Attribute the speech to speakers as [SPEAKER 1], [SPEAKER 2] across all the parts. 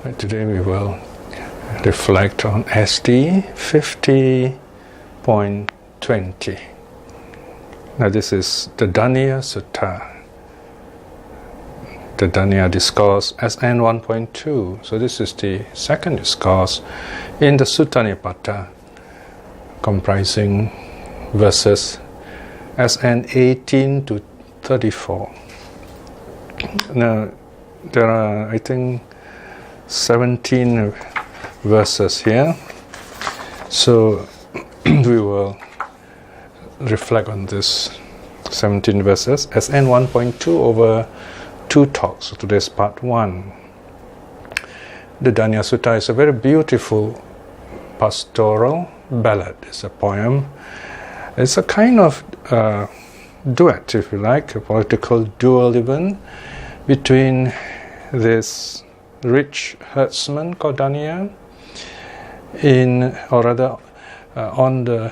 [SPEAKER 1] Today we will reflect on SD 50.20. Now this is the Daniya Sutta, the Daniya discourse SN 1.2. So this is the second discourse in the Sutta Nipata, comprising verses SN 18 to 34. Now there are, I think, 17 verses here, so we will reflect on this 17 verses SN 1.2 over 2 talks. So today's part 1. The Daniya Sutta is a very beautiful pastoral ballad. It's a poem. It's a kind of duet, if you like, a political duel even, between this rich herdsman called Daniya on the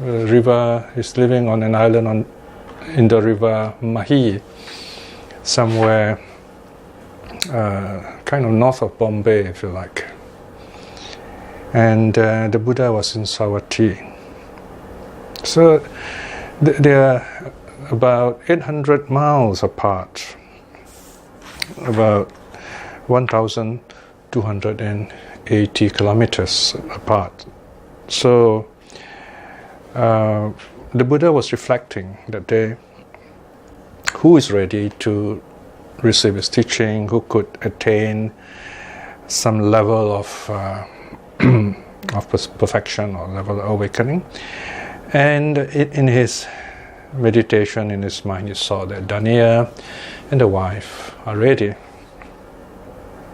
[SPEAKER 1] river. He's living on an island in the river Mahi, somewhere kind of north of Bombay, if you like. And the Buddha was in Savatthi. So they are about 800 miles apart, about 1,280 kilometers apart. So the Buddha was reflecting that day, who is ready to receive his teaching, who could attain some level of perfection or level of awakening. And in his meditation, in his mind, he saw that Daniya and the wife are ready.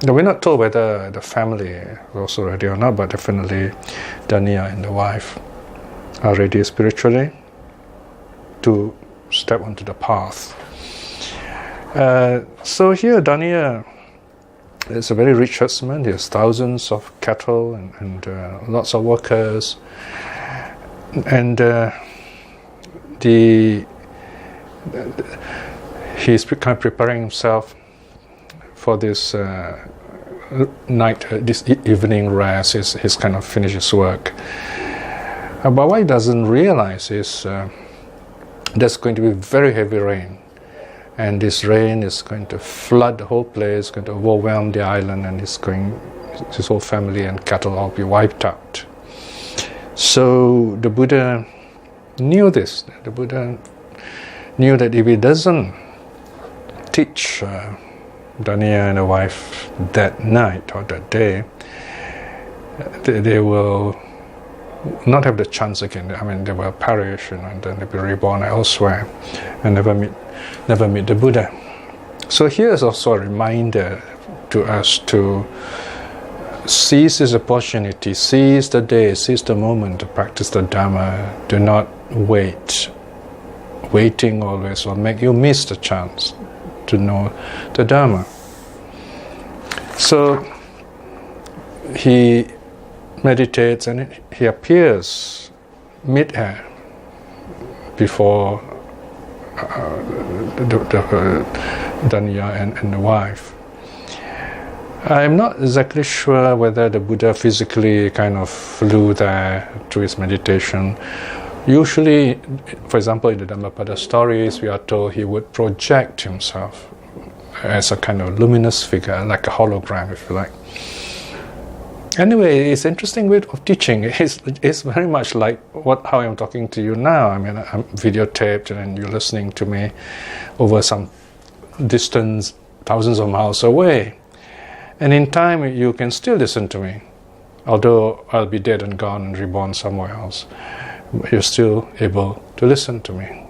[SPEAKER 1] Now, we're not told whether the family is also ready or not, but definitely Daniya and the wife are ready spiritually to step onto the path. So here Daniya is a very rich herdsman. He has thousands of cattle and lots of workers. And he's kind of preparing himself for this this evening rest. He's kind of finished his work. But what he doesn't realize is there's going to be very heavy rain. And this rain is going to flood the whole place, going to overwhelm the island, and his whole family and cattle all be wiped out. So the Buddha knew this. The Buddha knew that if he doesn't teach Daniya and the wife that night or that day, they will not have the chance again. I mean, they will perish, and then they'll be reborn elsewhere and never meet the Buddha. So here is also a reminder to us to seize this opportunity, seize the day, seize the moment to practice the Dhamma. Do not wait. Waiting always will make you miss the chance to know the Dhamma. So he meditates and he appears mid-air before Daniya and the wife. I'm not exactly sure whether the Buddha physically kind of flew there to his meditation. Usually, for example, in the Dhammapada stories, we are told he would project himself as a kind of luminous figure, like a hologram, if you like. Anyway, it's an interesting way of teaching. It's very much like how I'm talking to you now. I mean, I'm videotaped and you're listening to me over some distance, thousands of miles away. And in time, you can still listen to me. Although I'll be dead and gone and reborn somewhere else, you're still able to listen to me.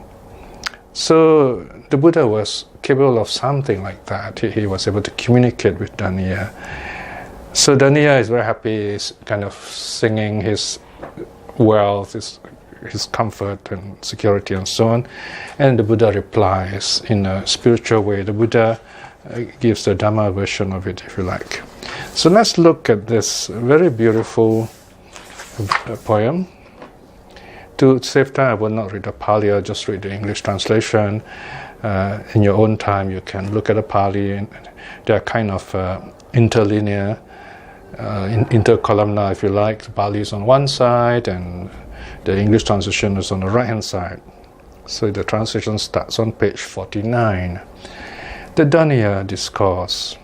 [SPEAKER 1] So the Buddha was capable of something like that. He was able to communicate with Daniya. So Daniya is very happy, he's kind of singing his wealth, his comfort and security and so on. And the Buddha replies in a spiritual way. The Buddha gives the Dhamma version of it, if you like. So let's look at this very beautiful poem To save time, I will not read the Pali, I'll just read the English translation. In your own time, you can look at the Pali, and they are kind of interlinear, intercolumnar, if you like. The Pali is on one side, and the English translation is on the right-hand side. So the translation starts on page 49. The Daniya Discourse,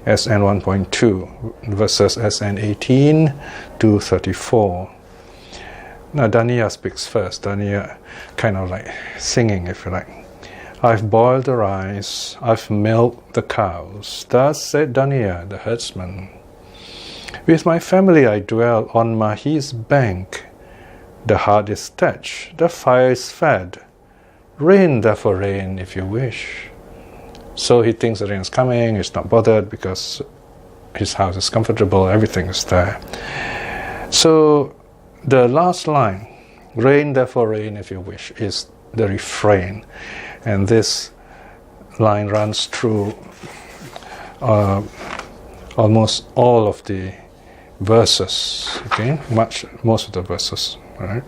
[SPEAKER 1] SN 1.2, verses SN 18 to 34. Now Daniya speaks first. Daniya kind of like singing, if you like. I've boiled the rice, I've milked the cows. Thus said Daniya, the herdsman. With my family I dwell on Mahi's bank. The heart is touched, the fire is fed. Rain, therefore rain, if you wish. So he thinks the rain is coming, he's not bothered because his house is comfortable, everything is there. So the last line, rain, therefore rain, if you wish, is the refrain. And this line runs through almost all of the verses, okay? Most of the verses, right?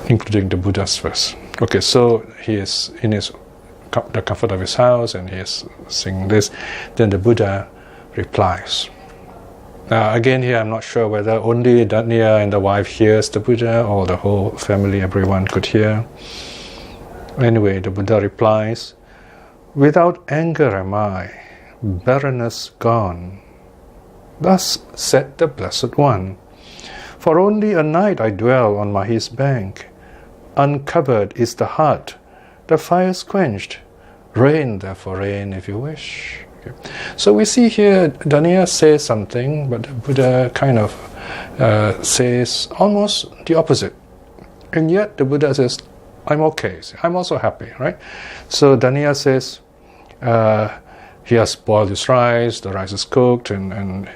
[SPEAKER 1] Including the Buddha's verse. Okay, so he is in the comfort of his house and he is singing this. Then the Buddha replies. Now again here I'm not sure whether only Daniya and the wife hears the Buddha or the whole family, everyone could hear. Anyway, the Buddha replies, without anger am I, barrenness gone. Thus said the Blessed One. For only a night I dwell on Mahi's bank. Uncovered is the heart, the fire's quenched. Rain, therefore rain, if you wish. Okay. So we see here Daniya says something, but the Buddha kind of says almost the opposite. And yet the Buddha says, I'm okay, I'm also happy, right? So Daniya says, he has boiled his rice, the rice is cooked, and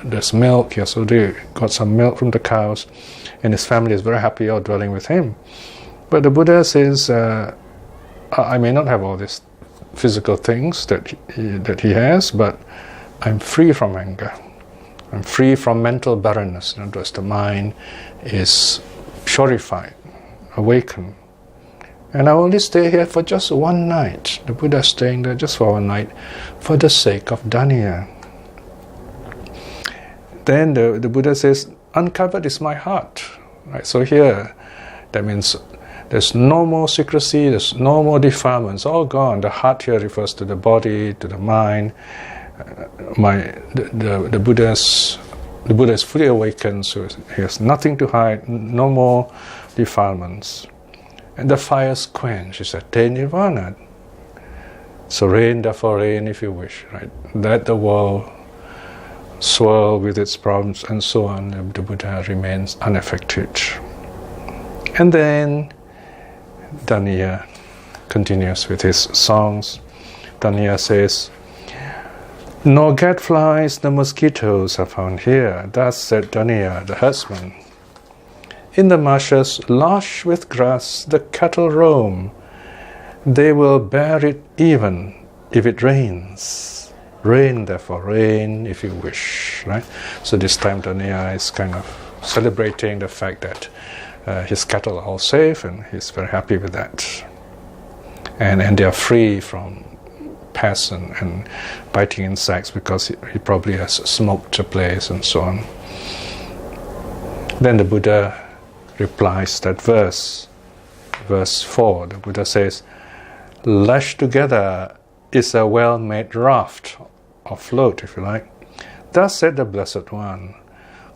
[SPEAKER 1] there's milk. He has already got some milk from the cows, and his family is very happy out dwelling with him. But the Buddha says, I may not have all these physical things that he has, but I'm free from anger. I'm free from mental barrenness. In other words, the mind is purified, awakened. And I only stay here for just one night. The Buddha is staying there just for one night for the sake of Daniya. Then the Buddha says, uncovered is my heart. Right? So here, that means there's no more secrecy, there's no more defilements, all gone. The heart here refers to the body, to the mind. The Buddha is fully awakened, so he has nothing to hide, no more defilements. And the fire's quenched, it's a te nirvana. So rain, therefore rain, if you wish, right? Let the world swirl with its problems and so on. The Buddha remains unaffected. And then Daniya continues with his songs. Daniya says, nor gadflies nor mosquitoes are found here. Thus said Daniya, the herdsman. In the marshes lush with grass the cattle roam. They will bear it even if it rains. Rain, therefore rain, if you wish. Right? So this time Daniya is kind of celebrating the fact that his cattle are all safe, and he's very happy with that. And they are free from pests and biting insects because he probably has smoked the place and so on. Then the Buddha replies that verse 4. The Buddha says, lashed together is a well-made raft, or float if you like. Thus said the Blessed One,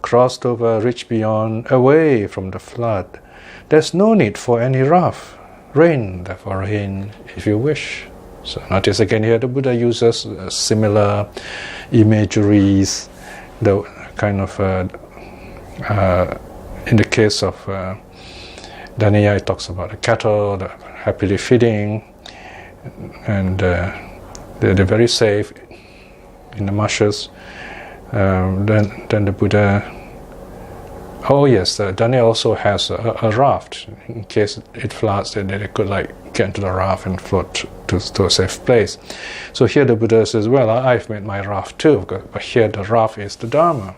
[SPEAKER 1] crossed over, reached beyond, away from the flood. There's no need for any raft. Rain, therefore rain, if you wish. So notice again here the Buddha uses similar imageries, the kind of in the case of Daniya, it talks about the cattle, the happily feeding, and they're very safe in the marshes. Then the Buddha. Oh yes, Daniya also has a raft in case it floods. Then they could get into the raft and float to a safe place. So here the Buddha says, well, I've made my raft too, but here the raft is the Dharma.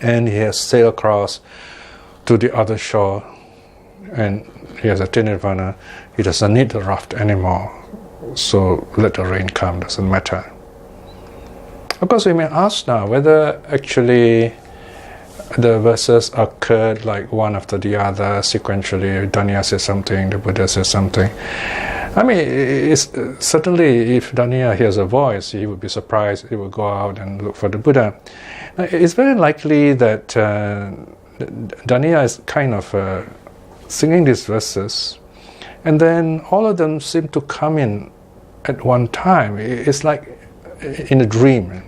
[SPEAKER 1] and he has sailed across to the other shore, and he has attained nirvana. He doesn't need the raft anymore, so let the rain come, doesn't matter. Of course, we may ask now whether actually the verses occurred like one after the other sequentially. Daniya says something, the Buddha says something. I mean, it's, certainly if Daniya hears a voice, he would be surprised. He would go out and look for the Buddha. It's very likely that Daniya is kind of singing these verses, and then all of them seem to come in at one time. It's like in a dream.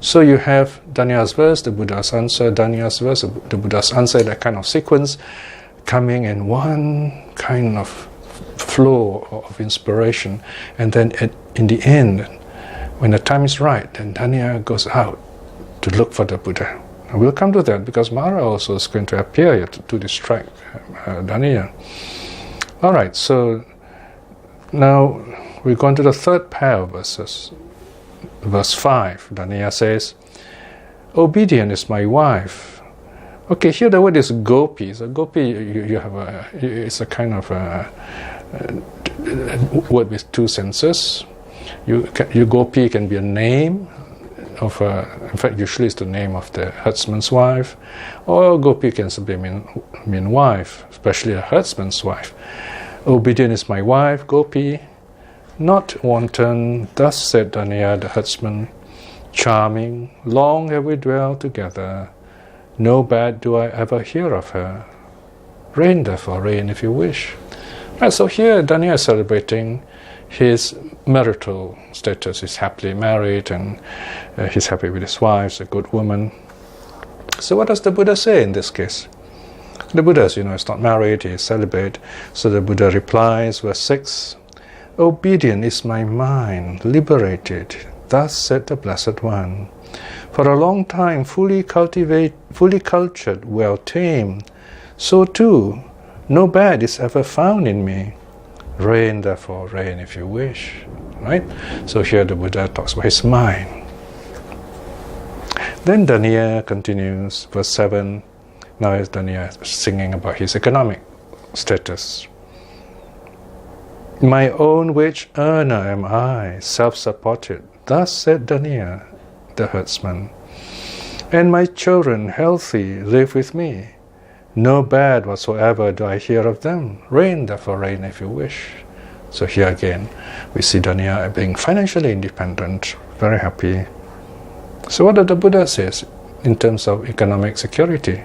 [SPEAKER 1] So you have Daniya's verse, the Buddha's answer, Daniya's verse, the Buddha's answer, that kind of sequence coming in one kind of flow of inspiration. And then in the end, when the time is right, then Daniya goes out to look for the Buddha. And we'll come to that because Mara also is going to appear here to distract Daniya. All right, so now we go on to the third pair of verses. Verse 5, Daniya says, obedient is my wife. Okay, here the word is gopi. So gopi, you have it's a kind of a word with two senses. You gopi can be a name of in fact, usually it's the name of the herdsman's wife, or gopi can simply mean wife, especially a herdsman's wife. Obedient is my wife, gopi. Not wanton, thus said Daniya the herdsman, charming, long have we dwelt together, no bad do I ever hear of her. Reign therefore, reign if you wish. Right, so here Daniya is celebrating his marital status. He's happily married and he's happy with his wife, she's a good woman. So what does the Buddha say in this case? The Buddha, as you know, is not married, he is celibate. So the Buddha replies, verse 6, obedient is my mind, liberated, thus said the Blessed One. For a long time, fully cultured, well tamed, so too, no bad is ever found in me. Reign, therefore, reign if you wish. Right? So here the Buddha talks about his mind. Then Daniya continues, verse 7. Now is Daniya singing about his economic status. My own wage earner am I, self-supported, thus said Daniya, the herdsman. And my children, healthy, live with me. No bad whatsoever do I hear of them. Reign, therefore, reign if you wish. So here again, we see Daniya being financially independent, very happy. So what did the Buddha say in terms of economic security?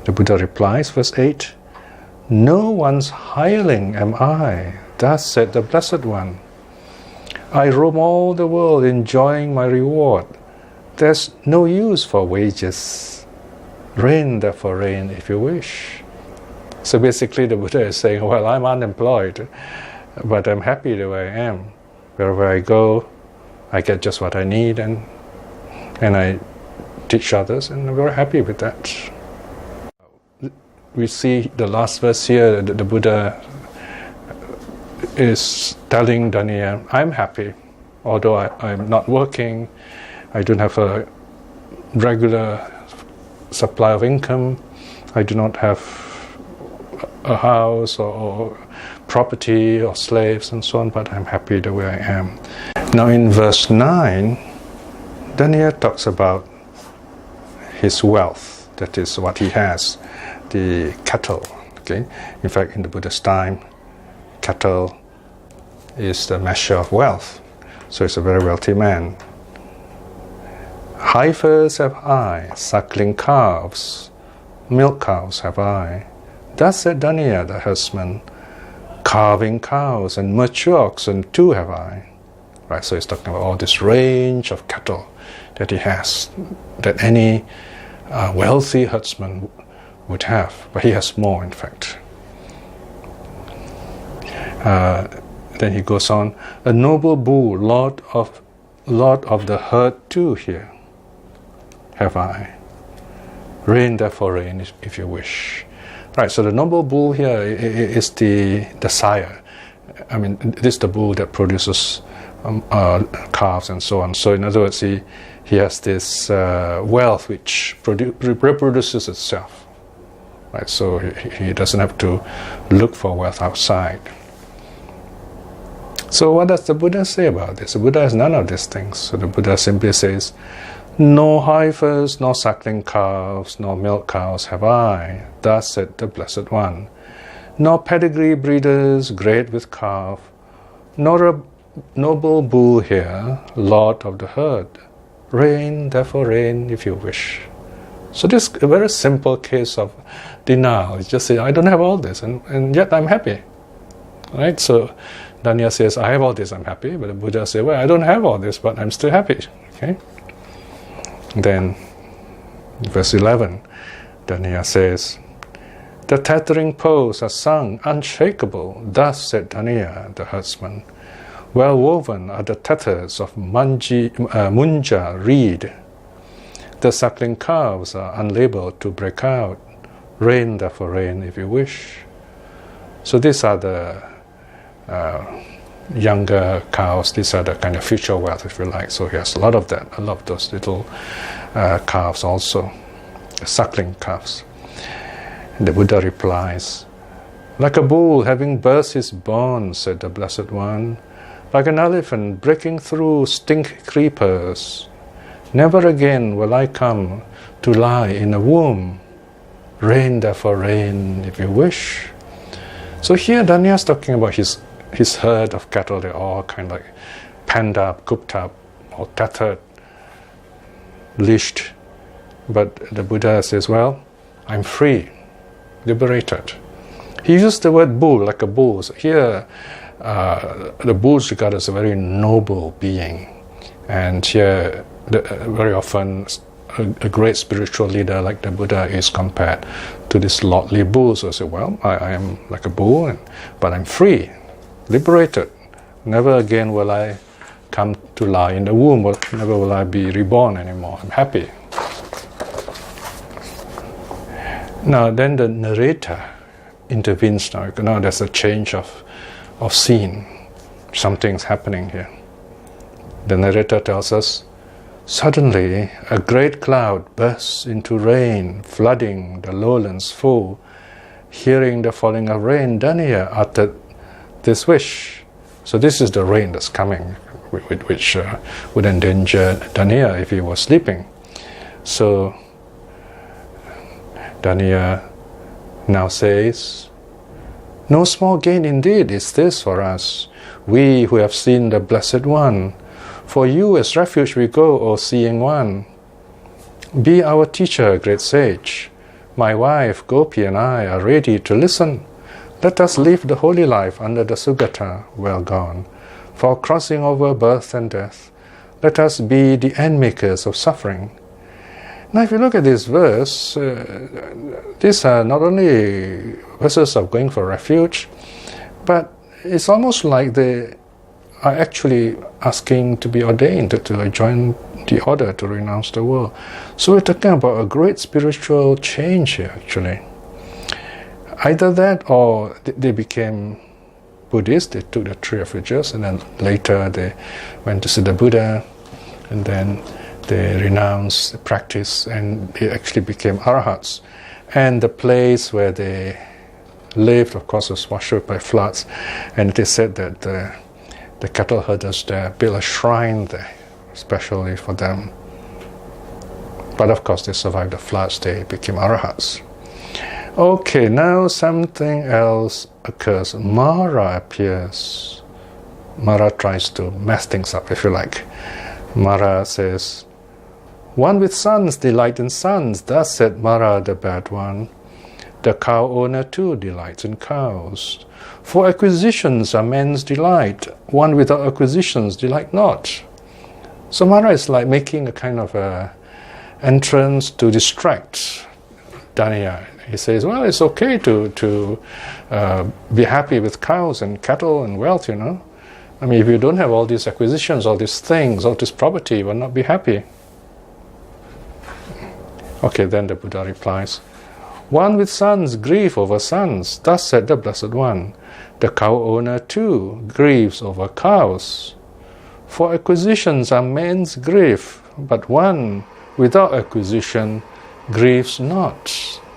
[SPEAKER 1] The Buddha replies, verse 8, no one's hireling am I, thus said the Blessed One. I roam all the world enjoying my reward. There's no use for wages. Reign, therefore, reign if you wish. So basically the Buddha is saying, well, I'm unemployed, but I'm happy the way I am. Wherever I go, I get just what I need, and I teach others, and I'm very happy with that. We see the last verse here, the Buddha is telling Daniya, I'm happy, although I'm not working, I don't have a regular supply of income, I do not have a house or property or slaves and so on, but I'm happy the way I am. Now in verse 9, Daniya talks about his wealth, that is what he has, the cattle. Okay? In fact, in the Buddha's time, cattle is the measure of wealth. So he's a very wealthy man. Heifers have I, suckling calves, milk cows have I. Thus said Daniya the herdsman, calving cows and mature oxen too have I. Right, so he's talking about all this range of cattle that he has, that any wealthy herdsman would have, but he has more in fact. Then he goes on, a noble bull, lord of the herd too here have I. Reign therefore reign if you wish. Right, so the noble bull here is the sire. I mean, this is the bull that produces calves and so on. So in other words, he has this wealth which reproduces itself. Right? So he doesn't have to look for wealth outside. So what does the Buddha say about this? The Buddha has none of these things. So the Buddha simply says, no heifers, nor suckling calves, nor milk cows have I, thus said the Blessed One. Nor pedigree breeders great with calf, nor a noble bull here, lord of the herd. Reign, therefore reign if you wish. So this is a very simple case of denial. It's just say, I don't have all this, and yet I'm happy. Right? So Danya says, I have all this, I'm happy. But the Buddha says, well, I don't have all this, but I'm still happy. Okay? Then, verse 11, Danya says, the tethering poles are sung unshakable. Thus said Danya, the herdsman. Well woven are the tethers of munja reed. The suckling calves are unlabeled to break out. Reign, therefore reign if you wish. So these are the younger cows. These are the kind of future wealth, if you like. So he has a lot of that, a lot of those little calves also, suckling calves. And the Buddha replies, like a bull having burst his bonds, said the Blessed One, like an elephant breaking through stink creepers, never again will I come to lie in a womb. Reign, therefore reign if you wish. So here Danya is talking about his herd of cattle. They're all kind of like penned up, cooped up, or tethered, leashed. But the Buddha says, well, I'm free, liberated. He used the word bull, like a bull. So here, the bull is regarded as a very noble being. And here, very often, a great spiritual leader like the Buddha is compared to this lordly bull. So I say, well, I am like a bull, but I'm free, liberated. Never again will I come to lie in the womb. Never will I be reborn anymore. I'm happy. Now, then the narrator intervenes now. Now there's a change of scene. Something's happening here. The narrator tells us, suddenly a great cloud bursts into rain, flooding the lowlands full. Hearing the falling of rain, Danya uttered this wish. So this is the rain that's coming, which would endanger Danya if he was sleeping. So Danya now says, no small gain indeed is this for us, we who have seen the Blessed One. For you as refuge we go, O Seeing One. Be our teacher, great sage. My wife, Gopi, and I are ready to listen. Let us live the holy life under the Sugata, well gone. For crossing over birth and death, let us be the end makers of suffering. Now if you look at this verse, these are not only verses of going for refuge, but it's almost like they are actually asking to be ordained, to join the order, to renounce the world. So we're talking about a great spiritual change here, actually. Either that, or they became Buddhists, they took the three refuges, and then later they went to see the Buddha, and then they renounced the practice, and they actually became arahats. And the place where they lived, of course, was washed away by floods, and it is said that the cattle herders there built a shrine there, especially for them. But of course, they survived the floods, they became arahats. Okay, now something else occurs. Mara appears. Mara tries to mess things up, if you like. Mara says, one with sons delight in sons. Thus said Mara, the bad one. The cow owner too delights in cows. For acquisitions are men's delight. One without acquisitions delight not. So Mara is like making a kind of entrance to distract Danya. He says, well, it's okay to be happy with cows and cattle and wealth, you know. I mean, if you don't have all these acquisitions, all these things, all this property, you will not be happy. Okay, then the Buddha replies, one with sons grieve over sons. Thus said the Blessed One. The cow owner too grieves over cows. For acquisitions are men's grief, but one without acquisition grieves not.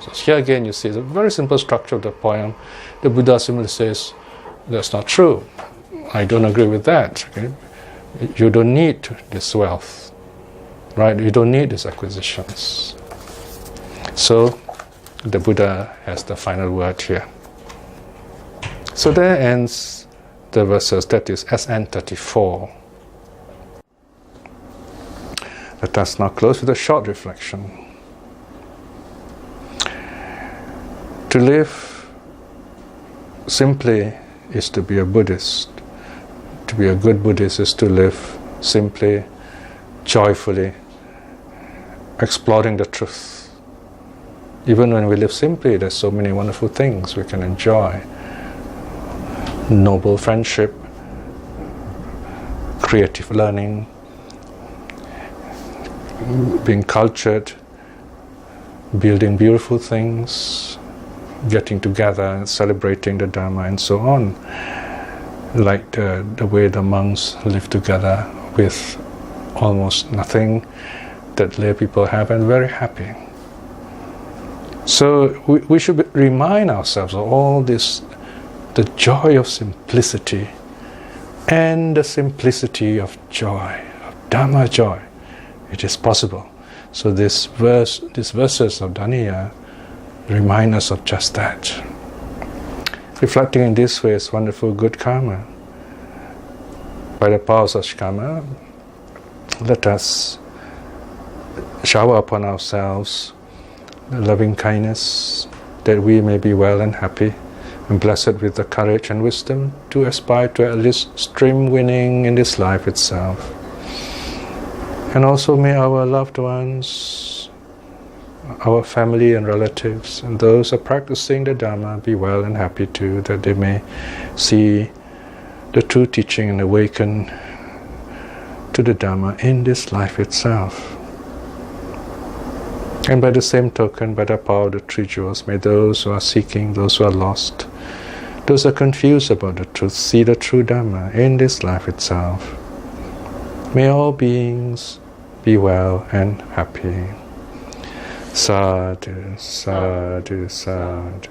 [SPEAKER 1] So here again you see the very simple structure of the poem. The Buddha simply says, that's not true. I don't agree with that. Okay? You don't need this wealth, right? You don't need these acquisitions. So the Buddha has the final word here. So there ends the verses, that is SN 34. Let us now close with a short reflection. To live simply is to be a Buddhist. To be a good Buddhist is to live simply, joyfully, exploring the truth. Even when we live simply, there's so many wonderful things we can enjoy. Noble friendship, creative learning, being cultured, building beautiful things, getting together and celebrating the Dharma and so on. Like the way the monks live together with almost nothing that lay people have, and very happy. So we should remind ourselves of all this, the joy of simplicity and the simplicity of joy, of Dhamma joy. It is possible. So these verses of Daniya remind us of just that. Reflecting in this way is wonderful good karma. By the power of such karma, let us shower upon ourselves the loving kindness, that we may be well and happy and blessed with the courage and wisdom to aspire to at least stream winning in this life itself. And also may our loved ones, our family and relatives, and those who are practicing the Dhamma be well and happy too, that they may see the true teaching and awaken to the Dhamma in this life itself. And by the same token, by the power of the three jewels, may those who are seeking, those who are lost, those who are confused about the truth, see the true Dhamma in this life itself. May all beings be well and happy. Sadhu, sadhu, sadhu.